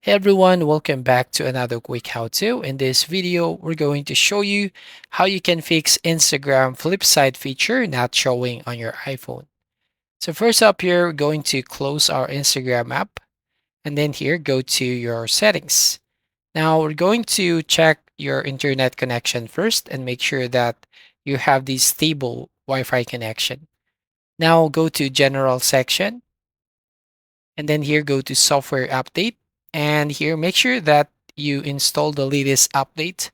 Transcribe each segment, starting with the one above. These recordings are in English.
Hey everyone, welcome back to another quick how-to. In this video, we're going to show you how you can fix Instagram Flipside feature not showing on your iPhone. So first up here, we're going to close our Instagram app and then here go to your settings. Now we're going to check your internet connection first and make sure that you have the stable Wi-Fi connection. Now go to general section and then here go to software update, and here make sure that you install the latest update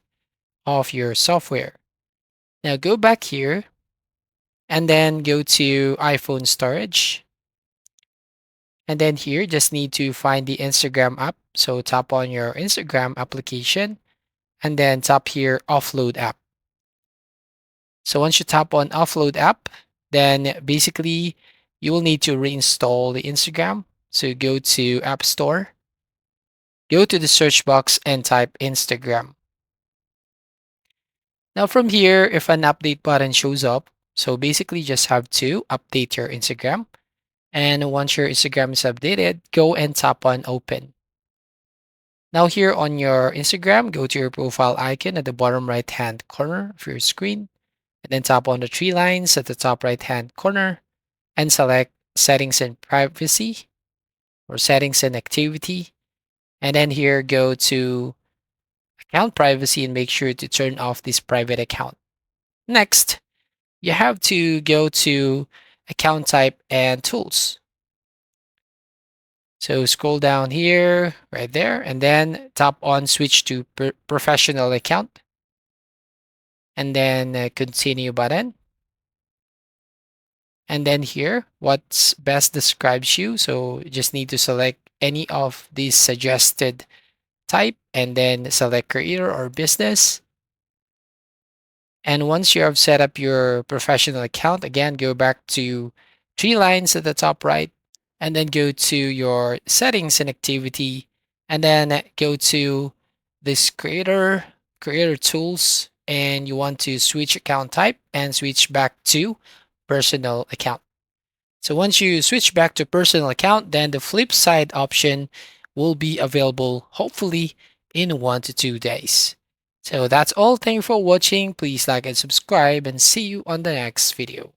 of your software. Now go back here and then go to iPhone storage, and then here just need to find the Instagram app. So tap on your Instagram application and then tap here offload app. So once you tap on offload app, then basically you will need to reinstall the Instagram. So go to App Store, go to the search box and type Instagram. Now from here, if an update button shows up, so basically just have to update your Instagram. And once your Instagram is updated, go and tap on open. Now here on your Instagram, go to your profile icon at the bottom right hand corner of your screen, and then tap on the three lines at the top right hand corner and select settings and privacy or settings and activity. And then here go to account privacy and make sure to turn off this private account. Next, you have to go to account type and tools. So scroll down here, right there, and then tap on switch to professional account, and then continue button. And then here, what's best describes you. So you just need to select any of these suggested type and then select creator or business. And once you have set up your professional account, again, go back to three lines at the top right, and then go to your settings and activity, and then go to this creator tools, and you want to switch account type and switch back to personal account. So once you switch back to personal account, then the flip side option will be available hopefully in 1 to 2 days. So that's all. Thank you for watching. Please like and subscribe and see you on the next video.